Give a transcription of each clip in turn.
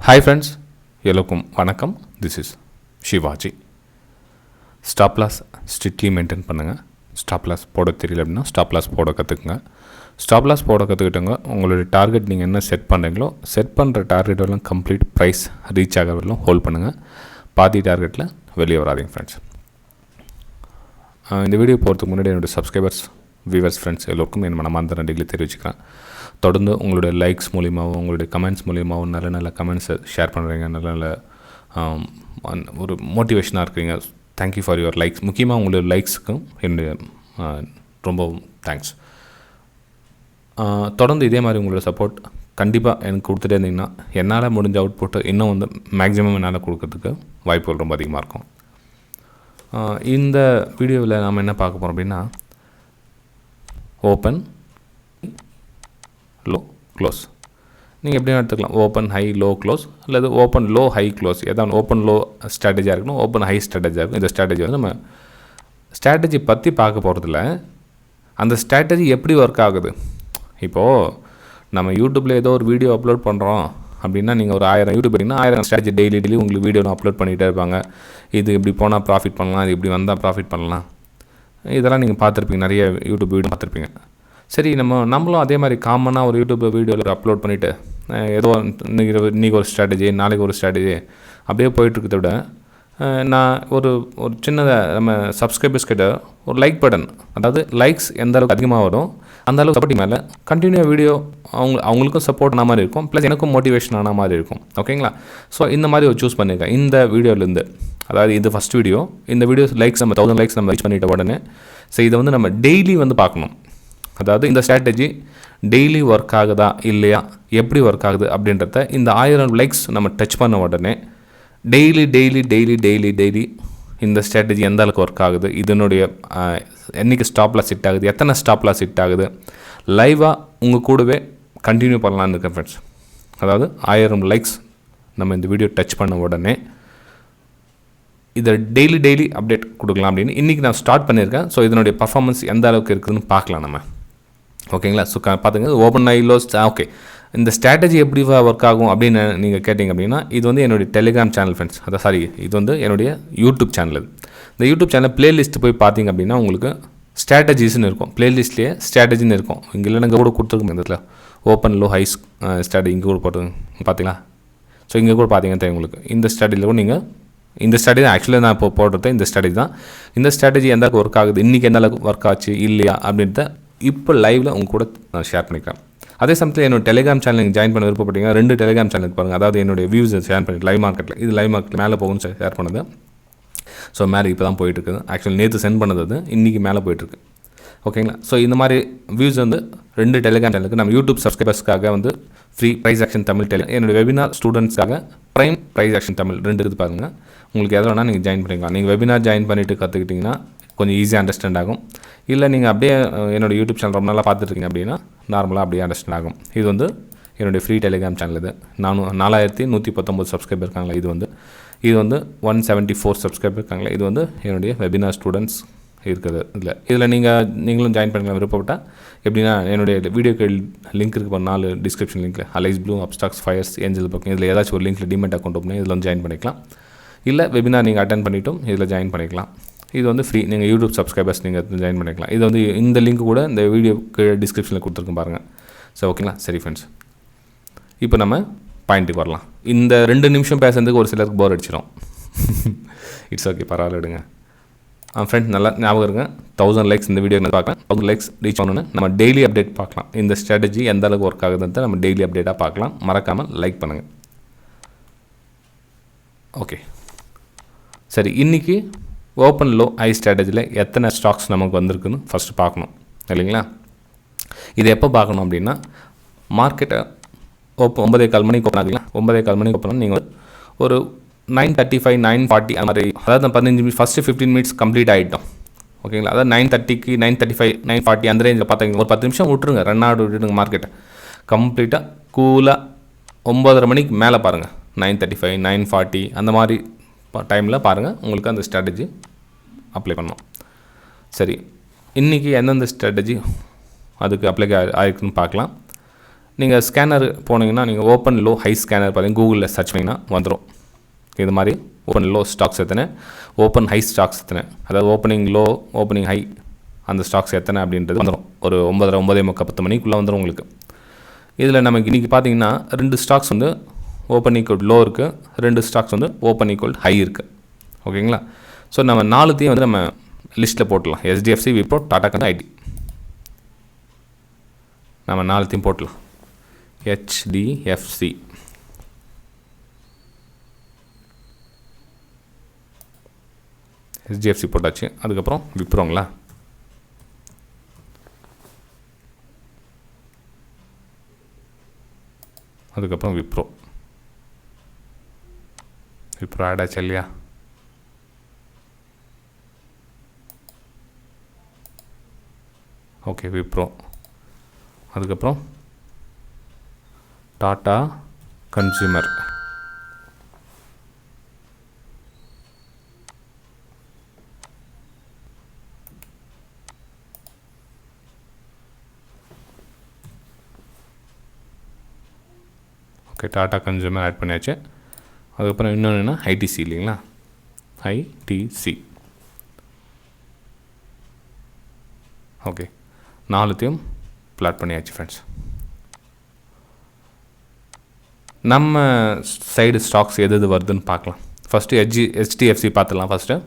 Hi friends, எல்லோருக்கும் வணக்கம். This is Shivaji. Stop loss strictly maintain பண்ணுங்கள். ஸ்டாப் லாஸ் போட தெரியல அப்படின்னா ஸ்டாப் லாஸ் போட கற்றுக்குங்க. ஸ்டாப் லாஸ் போட கற்றுக்கிட்டவங்க உங்களுடைய டார்கெட் நீங்கள் என்ன செட் பண்ணுறீங்களோ செட் பண்ணுற டார்கெட் வரலாம் கம்ப்ளீட் ப்ரைஸ் ரீச் ஆகிற வரலாம் ஹோல்ட் பண்ணுங்கள். பாதி டார்கெட்டில் வெளியே வராதிங்க ஃப்ரெண்ட்ஸ். இந்த வீடியோ போகிறதுக்கு முன்னாடி என்னுடைய சப்ஸ்கிரைபர்ஸ் வியூவர்ஸ் ஃப்ரெண்ட்ஸ் எல்லோருக்கும் என் மனமார்ந்த நன்றிகளை தெரிவிச்சுக்கிறேன். தொடர்ந்து உங்களுடைய லைக்ஸ் மூலியமாகவும் உங்களுடைய கமெண்ட்ஸ் மூலியமாகவும் நல்ல நல்ல கமெண்ட்ஸை ஷேர் பண்ணுறீங்க. நல்ல நல்ல ஒரு மோட்டிவேஷனாக இருக்கிறீங்க. Thank you for your likes. முக்கியமாக உங்களுடைய லைக்ஸுக்கும் என்னுடைய ரொம்ப தேங்க்ஸ். தொடர்ந்து இதே மாதிரி உங்களோட சப்போர்ட் கண்டிப்பாக எனக்கு கொடுத்துட்டே இருந்தீங்கன்னா என்னால் முடிஞ்ச அவுட்புட்டை இன்னும் வந்து மேக்ஸிமம் என்னால் கொடுக்கறதுக்கு வாய்ப்புகள் ரொம்ப அதிகமாக இருக்கும். இந்த வீடியோவில் நாம் என்ன பார்க்க போகிறோம் அப்படின்னா ஓப்பன் லோ க்ளோஸ். நீங்கள் எப்படியும் எடுத்துக்கலாம். ஓப்பன் ஹை லோ க்ளோஸ் அல்லது ஓப்பன் லோ ஹை க்ளோஸ். எதாவது ஓப்பன் லோ ஸ்ட்ராட்டஜியாக இருக்கணும், ஓப்பன் ஹை ஸ்ட்ராட்டஜியாக இருக்கும். இந்த ஸ்ட்ராட்டஜி வந்து நம்ம ஸ்ட்ராட்டஜி பற்றி பார்க்க போகிறதில்ல, அந்த ஸ்ட்ராட்டஜி எப்படி ஒர்க் ஆகுது. இப்போது நம்ம யூடியூப்பில் ஏதோ ஒரு வீடியோ அப்லோட் பண்ணுறோம் அப்படின்னா நீங்கள் ஒரு 1000 யூடியூப் பண்ணிங்கன்னா 1000 ஸ்ட்ராட்டஜி டெய்லி உங்களுக்கு வீடியோ அப்லோட் பண்ணிகிட்டே இருப்பாங்க. இது இப்படி போனால் ப்ராஃபிட் பண்ணலாம், இது இப்படி வந்தால் ப்ராஃபிட் பண்ணலாம், இதெல்லாம் நீங்கள் பார்த்துருப்பீங்க. நிறைய யூடியூப் வீடியோ பார்த்துருப்பீங்க. சரி, நம்மளும் அதே மாதிரி காமனாக ஒரு யூடியூப் வீடியோவில் அப்லோட் பண்ணிவிட்டு ஏதோ இன்றைக்கி ஒரு ஸ்ட்ராட்டஜி நாளைக்கு ஒரு ஸ்ட்ராட்டஜி அப்படியே போயிட்டுருக்கிறத விட நான் ஒரு சின்னதாக நம்ம சப்ஸ்கிரைபர்ஸ் கிட்ட ஒரு லைக் பட்டன், அதாவது லைக்ஸ் எந்த அளவுக்கு அதிகமாக வரும் அந்த அளவுக்கு சப்போர்ட்டிங் மேலே கண்டினியூ வீடியோ அவங்களுக்கும் சப்போர்ட் ஆன மாதிரி இருக்கும், ப்ளஸ் எனக்கும் மோட்டிவேஷன் ஆன மாதிரி இருக்கும். ஓகேங்களா? ஸோ இந்த மாதிரி ஒரு சூஸ் பண்ணியிருக்கேன் இந்த வீடியோலேருந்து. அதாவது இது ஃபஸ்ட் வீடியோ. இந்த வீடியோ லைக்ஸ் நம்ம 1000 லைக்ஸ் நம்ம ரீச் பண்ணிட்ட உடனே ஸோ இதை வந்து நம்ம டெய்லி வந்து பார்க்கணும். அதாவது இந்த ஸ்ட்ராட்டஜி டெய்லி ஒர்க் ஆகுதா இல்லையா, எப்படி ஒர்க் ஆகுது அப்படின்றத இந்த 1000 லைக்ஸ் நம்ம டச் பண்ண உடனே டெய்லி இந்த ஸ்ட்ராட்டஜி எந்த அளவுக்கு ஒர்க் ஆகுது, இதனுடைய என்றைக்கு ஸ்டாப் லாஸ் ஹிட் ஆகுது, எத்தனை ஸ்டாப் லாஸ் ஹிட் ஆகுது, லைவாக உங்கள் கூடவே கண்டினியூ பண்ணலான்னு இருக்கேன் ஃப்ரெண்ட்ஸ். அதாவது 1000 லைக்ஸ் நம்ம இந்த வீடியோ டச் பண்ண உடனே இதை டெய்லி அப்டேட் கொடுக்கலாம் அப்படின்னு இன்றைக்கி நான் ஸ்டார்ட் பண்ணியிருக்கேன். ஸோ இதனுடைய பர்ஃபார்மன்ஸ் எந்த அளவுக்கு இருக்குதுன்னு பார்க்கலாம் நம்ம. ஓகேங்களா? ஸோ பார்த்துங்க, ஓப்பன் ஹை லோ. ஓகே, இந்த ஸ்ட்ராட்டஜி எப்படி ஒர்க் ஆகும் அப்படின்னு நீங்கள் கேட்டிங்க அப்படின்னா இது வந்து என்னுடைய டெலிகிராம் சேனல் ஃப்ரெண்ட்ஸ். இது வந்து என்னுடைய யூடியூப் சேனல். இந்த யூடியூப் சேனல் ப்ளேலிஸ்ட்டு போய் பார்த்தீங்க அப்படின்னா உங்களுக்கு ஸ்ட்ராட்டஜிஸ்ன்னு இருக்கும். ப்ளேலிஸ்ட்லேயே ஸ்ட்ராட்டஜின்னு இருக்கும். இங்கே இல்லை இங்கே கூட கொடுத்துருக்கோம். இந்த இடத்துல ஓப்பன் லோ ஹை ஸ்ட்ராட்டஜி இங்கே கூட போட்டு பார்த்தீங்களா? ஸோ இங்கே கூட பார்த்தீங்கன்னா தெரியும் உங்களுக்கு. இந்த ஸ்ட்ராட்டஜியில் கூட நீங்கள் இந்த ஸ்ட்ராட்டஜி ஆக்சுவலாக நான் இப்போ போடுறது இந்த ஸ்ட்ராட்டஜி தான். இந்த ஸ்ட்ராட்டஜி எந்த அளவுக்கு ஒர்க் ஆகுது, இன்றைக்கி எந்த அளவுக்கு ஒர்க் ஆச்சு இல்லையா அப்படின்றத இப்போ லைவில் உங்க கூட நான் ஷேர் பண்ணிக்கிறேன். அதே சமயத்தில் என்னோட டெலிகிராம் சேனல் நீங்கள் ஜாயின் பண்ண விருப்பப்பட்டீங்கன்னா 2 டெலிகிராம் சேனலுக்கு பாருங்கள். அதாவது என்னுடைய வியூஸை ஷேர் பண்ணி லைவ் மார்க்கெட்டில், இது லைவ் மார்க்கெட்டில் மேலே போகும்னு ஷேர் பண்ணது. ஸோ மேலே இப்போ தான் போயிட்டுருக்குது. ஆக்சுவலி நேற்று சென்ட் பண்ணது அது இன்றைக்கி மேலே போயிட்டுருக்கு. ஓகேங்களா? ஸோ இந்த மாதிரி வியூஸ் வந்து 2 டெலிகிராம் சேனலுக்கு நம்ம யூடியூப் சப்ஸ்கிரைபர்ஸ்க்காக வந்து ஃப்ரீ ப்ரைஸ்-ஆக்ஷன் தமிழ் என்னோடய வெபினார் ஸ்டூடெண்ட்ஸாக ப்ரைம் ப்ரைஸ்-ஆக்ஷன் தமிழ் 2 இருக்குது பாருங்கள். உங்களுக்கு எதை வேணால் நீங்கள் ஜாயின் பண்ணிக்கலாம். நீங்கள் வெபினார் ஜாயின் பண்ணிவிட்டு கற்றுக்கிட்டிங்கன்னா கொஞ்சம் ஈஸியாக அண்டர்ஸ்டாண்ட் ஆகும். இல்லை நீங்கள் அப்படியே என்னோடய யூடியூப் சேனல் ரொம்ப நாளாக பார்த்துட்ருக்கீங்க அப்படின்னா நார்மலாக அப்படியே அண்டர்ஸ்டாண்ட் ஆகும். இது வந்து என்னுடைய ஃப்ரீ டெலிகிராம் சேனல். இது 4119 சப்ஸ்கிரைபர் இருக்காங்களா. இது வந்து 174 சப்ஸ்கிரைபர் இருக்காங்களா. இது வந்து என்னுடைய வெபினார் ஸ்டூடெண்ட்ஸ் இருக்குது. இதில் நீங்களும் ஜாயின் பண்ணிக்கலாம் விருப்பப்பட்டால். எப்படின்னா என்னுடைய வீடியோக்கு லிங்க் இருக்குது, 4 டிஸ்கிரிப்ஷன் லிங்க்கில் Alice Blue, Upstox, Fyers, Angel பக்கம், இதில் ஏதாச்சும் ஒரு லிங்க்கில் டிமெண்ட் அக்கௌண்ட் ஓப்பன் இதில் வந்து ஜாயின் பண்ணிக்கலாம். இல்லை வெபினார் நீங்கள் அட்டன் பண்ணிவிட்டும் இதில் ஜாயின் பண்ணிக்கலாம். இது வந்து ஃப்ரீ. நீங்கள் யூடியூப் சப்ஸ்கிரைபர்ஸ் நீங்கள் ஜாயின் பண்ணிக்கலாம். இது வந்து இந்த லிங்க் கூட இந்த வீடியோக்கு டிஸ்கிரிப்ஷனில் கொடுத்துருக்கோம் பாருங்கள். ஸோ ஓகேங்களா? சரி ஃப்ரெண்ட்ஸ், இப்போ நம்ம பாயிண்ட்டுக்கு வரலாம். இந்த 2 நிமிஷம் பேசுறதுக்கு ஒரு சிலருக்கு போர் அடிச்சிடும். இட்ஸ் ஓகே, பரவாயில்ல விடுங்க. ஃப்ரெண்ட்ஸ் நல்லா ஞாபகம் இருங்க, 1000 லைக்ஸ் இந்த வீடியோ பார்க்கலாம். 1000 லைக்ஸ் ரீச் ஆகணுன்னு நம்ம டெய்லி அப்டேட் பார்க்கலாம். இந்த ஸ்ட்ராட்டஜி எந்த அளவுக்கு ஒர்க் ஆகுதுன்னு நம்ம டெய்லி அப்டேட்டாக பார்க்கலாம். மறக்காமல் லைக் பண்ணுங்கள். ஓகே சரி, இன்றைக்கி ஓப்பன் லோ ஹை ஸ்ட்ராட்டஜியில் எத்தனை ஸ்டாக்ஸ் நமக்கு வந்திருக்குன்னு ஃபஸ்ட்டு பார்க்கணும் இல்லைங்களா? இது எப்போ பார்க்கணும் அப்படின்னா மார்க்கெட்டை 9:15 மணிக்கு ஓப்பன் ஆகுங்களா. 9:15 மணிக்கு ஓப்பன் நீங்கள் ஒரு 9:35 9:40 அந்த மாதிரி, அதாவது 15 மினிட்ஸ் ஃபஸ்ட்டு 15 மினிட்ஸ் கம்ப்ளீட் ஆகிட்டோம். ஓகேங்களா? அதாவது 9:30க்கு 9:35 9:40 அந்த ரேஞ்சில் பார்த்தீங்க. ஒரு 10 நிமிஷம் விட்டுருங்க, ரன் ஆட் விட்டுடுங்க. மார்க்கெட்டை கம்ப்ளீட்டாக கூலாக 9:30 மணிக்கு மேலே பாருங்கள். 9:35 9:40 அந்த மாதிரி டைமில் பாருங்கள், உங்களுக்கு அந்த ஸ்ட்ராட்டஜி அப்ளை பண்ணணும். சரி, இன்றைக்கி எந்தெந்த ஸ்ட்ராட்டஜி அதுக்கு அப்ளை ஆகிருக்குன்னு பார்க்கலாம். நீங்கள் ஸ்கேனர் போனீங்கன்னா நீங்கள் ஓப்பன் லோ ஹை ஸ்கேனர் பார்த்தீங்கன்னா கூகுளில் சர்ச் பண்ணிங்கன்னா வந்துடும். இது மாதிரி ஓப்பன் லோ ஸ்டாக்ஸ் எத்தனை, ஓப்பன் ஹை ஸ்டாக்ஸ் எத்தனை, அதாவது ஓப்பனிங் லோ ஓப்பனிங் ஹை அந்த ஸ்டாக்ஸ் எத்தனை அப்படின்றது வந்துடும். ஒரு 9:30 10 மணிக்குள்ளே வந்துடும் உங்களுக்கு. இதில் நமக்கு இன்றைக்கி பார்த்தீங்கன்னா 2 ஸ்டாக்ஸ் வந்து ஓப்பன் ஈக்குவல் லோ இருக்குது, 2 ஸ்டாக்ஸ் வந்து ஓப்பன் ஈக்குவல் ஹை இருக்குது. ஓகேங்களா? ஸோ நம்ம 4த்தையும் வந்து நம்ம லிஸ்ட்டில் போட்டலாம். HDFC, Wipro, Tata consumer, ITC. நம்ம 4த்தையும் போட்டலாம். HDFC, போட்டாச்சு. அதுக்கப்புறம் விப்ரோங்களா, அதுக்கப்புறம் விப்ரோ ஆட் ஆச்சு இல்லையா? ஓகே, விப்ரோ. அதுக்கப்புறம் Tata consumer, okay Tata consumer add பண்ணியாச்சு. அதுக்கப்புறம் இன்னொன்று என்ன, ஐடிசி இல்லைங்களா, ஐடிசி. ஓகே, 4த்தையும் பிளாட் பண்ணியாச்சு ஃப்ரெண்ட்ஸ். நம்ம சைடு ஸ்டாக்ஸ் எது வருதுன்னு பார்க்கலாம். ஃபஸ்ட்டு HDFC பார்த்துடலாம். ஃபஸ்ட்டு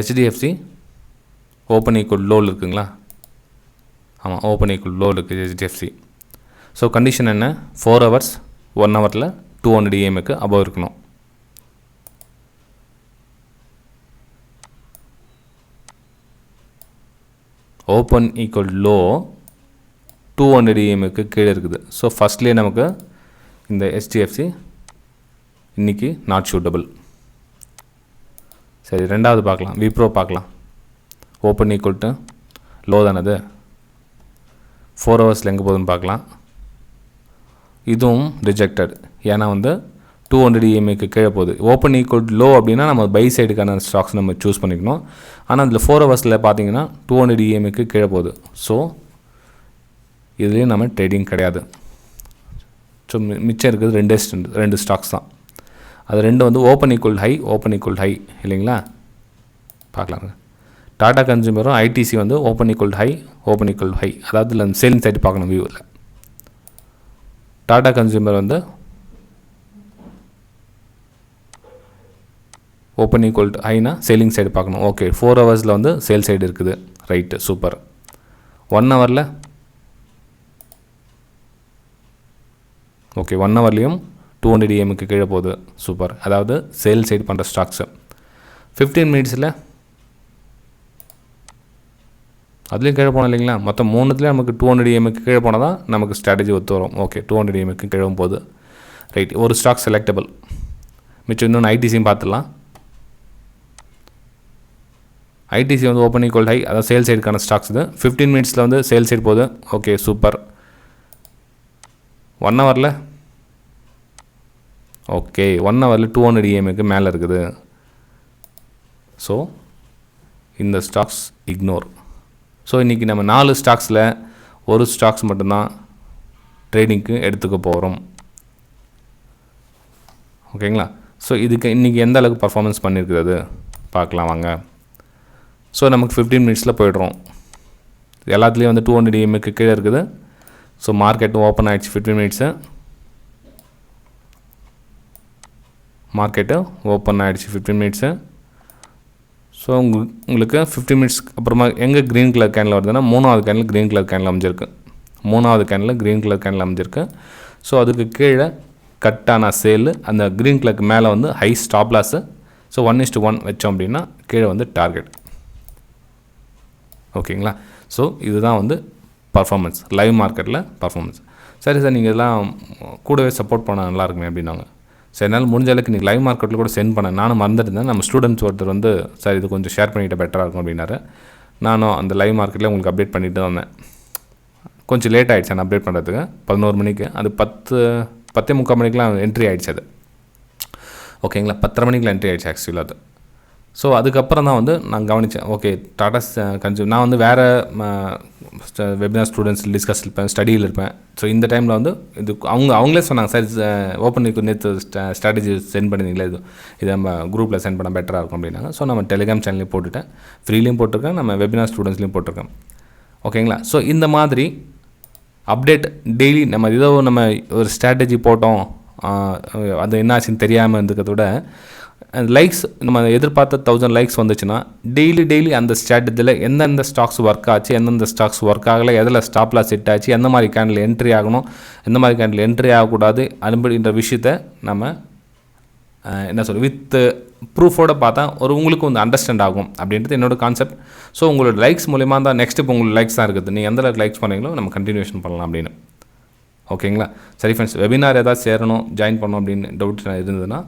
HDFC ஓப்பன் ஈக்குவல் லோவில் இருக்குங்களா? ஆமாம், ஓப்பன் ஈக்குவல் லோவில் இருக்குது HDFC. ஸோ கண்டிஷன் என்ன, 4 hours 1 hourல 200 EMக்கு அபவ் இருக்கணும். ஓப்பன் ஈக்குவல் லோ 200 EMக்கு கீழே இருக்குது. ஸோ ஃபஸ்ட்லேயே நமக்கு இந்த HDFC இன்றைக்கி நாட் சூட்டபிள். சரி, ரெண்டாவது பார்க்கலாம். விப்ரோ பார்க்கலாம். ஓப்பன் ஈக்குவல் டு லோ தானது, 4 ஹவர்ஸில் எங்கே போகுதுன்னு பார்க்கலாம். இதுவும் ரிஜெக்டட். ஏன்னா வந்து 200 EMக்கு கீழே போகுது. ஓப்பன் ஈக்குவல் லோ அப்படின்னா நம்ம பை சைடுக்கான ஸ்டாக்ஸ் நம்ம சூஸ் பண்ணிக்கணும். ஆனால் அதில் 4 ஹவர்ஸில் பார்த்தீங்கன்னா 200 EMக்கு கீழே போகுது. ஸோ இதுலேயும் நம்ம ட்ரேடிங் கிடையாது. ஸோ மிச்சம் இருக்குது 2 ஸ்டாக்ஸ் தான். அது 2 வந்து ஓப்பன் ஈக்குவல் ஹை இல்லைங்களா? பார்க்கலாங்க. டாடா கன்சூமரும் ஐடிசி வந்து ஓப்பன் ஈக்குவல் ஹை, அதாவது இல்லை சேலிங் சைடு பார்க்கணும் வியூவில். டாடா கன்சூமர் வந்து ஓப்பன் ஈக்குவல் ஹைனா சேலிங் சைடு பார்க்கணும். ஓகே, 4 ஹவர்ஸில் வந்து சேல் சைடு இருக்குது. Right, super. 1 ஹவரில் ஓகே, 1 ஹவர்லேயும் 200 EMக்கு கீழே போகுது. சூப்பர். அதாவது சேல் சைடு பண்ணுற ஸ்டாக்ஸு. 15 மினிட்ஸில் அதுலேயும் கீழே போனோம் இல்லைங்களா? மொத்தம் 3த்துலேயும் நமக்கு 200 EMக்கு கீழே போனால் தான் நமக்கு ஸ்ட்ராட்டஜி ஒத்து வரும். ஓகே, 200 EMக்கு கீழே போகுது. ரைட், ஒரு ஸ்டாக் செலக்டபிள். மிச்சம் இன்னொன்று ஐடிசியும் பார்த்துடலாம். ஐடிசி வந்து ஓப்பன் ஈக்குவல் ஹை, அதாவது சேல் சைடுக்கான ஸ்டாக்ஸ் இது. 15 மினிட்ஸில் வந்து சேல் சைடு போகுது. Okay, super. 1 ஹவரில் ஓகே, 1 ஹவரில் 200 EMக்கு மேலே இருக்குது. ஸோ இந்த ஸ்டாக்ஸ் இக்னோர். ஸோ இன்றைக்கி நம்ம 4 ஸ்டாக்ஸில் ஒரு ஸ்டாக்ஸ் மட்டும்தான் ட்ரேடிங்க்கு எடுத்துக்க போகிறோம். ஓகேங்களா? ஸோ இதுக்கு இன்றைக்கி எந்த அளவுக்கு பர்ஃபார்மன்ஸ் பண்ணியிருக்கிறது பார்க்கலாம் வாங்க. ஸோ நமக்கு 15 மினிட்ஸில் போய்ட்றோம். எல்லாத்துலேயும் வந்து 200 EMக்கு கீழே இருக்குது. ஸோ மார்க்கெட்டும் ஓப்பன் ஆகிடுச்சு. 15 மினிட்ஸு மார்க்கெட்டு ஓப்பன் ஆகிடுச்சு. 15 மினிட்ஸு. ஸோ உங்களுக்கு 15 மினிட்ஸ் அப்புறமா எங்கே க்ரீன் கலர் கேனில் வருதுன்னா 3வது கேனில் க்ரீன் கலர் கேனில் அமைஞ்சிருக்கு. 3வது கேனில் க்ரீன் கலர் கேனில் அமைஞ்சிருக்கு. ஸோ அதுக்கு கீழே கட்டான சேலு, அந்த க்ரீன் கலருக்கு மேலே வந்து ஹை ஸ்டாப் லாஸு. ஸோ 1:1 வச்சோம் அப்படின்னா கீழே வந்து டார்கெட். ஓகேங்களா? ஸோ இதுதான் வந்து பர்ஃபார்மன்ஸ், லைவ் மார்க்கெட்டில் பர்ஃபார்மன்ஸ். சரி சார், நீங்கள் இதெல்லாம் கூடவே சப்போர்ட் பண்ண நல்லா இருக்குமே அப்படின்னாங்க. சரி, என்னால் முடிஞ்ச அளவுக்கு நீங்கள் லைவ் மார்க்கெட்டில் கூட சென்ட் பண்ணேன். நானும் மறந்துருந்தேன். நம்ம ஸ்டூடெண்ட்ஸ் ஒருத்தர் வந்து சார் இது கொஞ்சம் ஷேர் பண்ணிவிட்டு பெட்டராக இருக்கும் அப்படின்னாரு. நானும் அந்த லைவ் மார்க்கெட்டில் உங்களுக்கு அப்டேட் பண்ணிட்டு வந்தேன். கொஞ்சம் லேட் ஆகிடுச்சு நான் அப்டேட் பண்ணுறதுக்கு. 11 மணிக்கு, அது 10:45 மணிக்கெலாம் என்ட்ரி ஆகிடுச்சு அது. ஓகேங்களா? 10:30 மணிக்கெலாம் என்ட்ரி ஆகிடுச்சு ஆக்சுவலாக அது. ஸோ அதுக்கப்புறம் தான் வந்து நான் கவனித்தேன், ஓகே டாடா நான் வந்து வேறு வெபினார் ஸ்டூடெண்ட்ஸ் டிஸ்கஸ் இருப்பேன், ஸ்டடியில் இருப்பேன். ஸோ இந்த டைமில் வந்து இது அவங்களே சொன்னாங்க, சார் ஓப்பன் நேற்று ஸ்ட்ராட்டஜி சென்ட் பண்ணியிருந்தீங்களே, இது நம்ம குரூப்பில் சென்ட் பண்ணால் பெட்டராக இருக்கும் அப்படின்னாங்க. ஸோ நம்ம டெலிகிராம் சேனல்லையும் போட்டுட்டேன், ஃப்ரீலையும் போட்டிருக்கேன், நம்ம வெபினார் ஸ்டூடெண்ட்ஸ்லையும் போட்டிருக்கேன். ஓகேங்களா? ஸோ இந்த மாதிரி அப்டேட் டெய்லி நம்ம ஒரு ஸ்ட்ராட்டஜி போட்டோம், அது என்ன ஆச்சுன்னு தெரியாமல் இருந்ததை விட லைக்ஸ் நம்ம எதிர்பார்த்த 1000 லைக்ஸ் வந்துச்சுன்னா டெய்லி அந்த ஸ்ட்ராட்டஜியில் எந்தெந்த ஸ்டாக்ஸ் ஒர்க் ஆச்சு, எந்தெந்த ஸ்டாக்ஸ் ஒர்க் ஆகலை, எதில் ஸ்டாப் லாஸ் செட் ஆச்சு, எந்த மாதிரி கேண்டில் என்ட்ரி ஆகணும், எந்த மாதிரி கேண்டில் என்ட்ரி ஆகக்கூடாது அப்படின்ற விஷயத்தை நம்ம என்ன சொல்ல வித் ப்ரூஃபோடு பார்த்தா உங்களுக்கு வந்து அண்டர்ஸ்டாண்ட் ஆகும் அப்படின்றது என்னோட கான்செப்ட். ஸோ உங்களோட லைக்ஸ் மூலிமா தான் நெக்ஸ்ட் இப்போ உங்களுக்கு லைக்ஸ் தான் இருக்குது, நீங்கள் எந்த லைக்ஸ் பண்ணீங்களோ நம்ம கண்டினியூஷன் பண்ணலாம் அப்படின்னு. ஓகேங்களா? சரி ஃப்ரெண்ட்ஸ், வெபினார் ஏதாவது சேரணும், ஜாயின் பண்ணணும் அப்படின்னு டவுட் இருந்ததுன்னா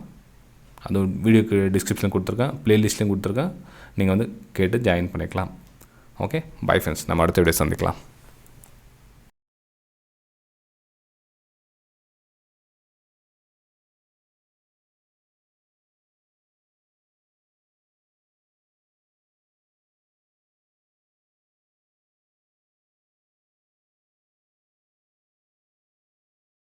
அது வீடியோக்கு டிஸ்கிரிப்ஷனில் கொடுத்துருக்கேன், ப்ளேலிஸ்ட்லேயும் கொடுத்துருக்கேன், நீங்கள் வந்து கேட்டு ஜாயின் பண்ணிக்கலாம். ஓகே, பை ஃப்ரெண்ட்ஸ், நம்ம அடுத்த வீடியோ சந்திக்கலாம்.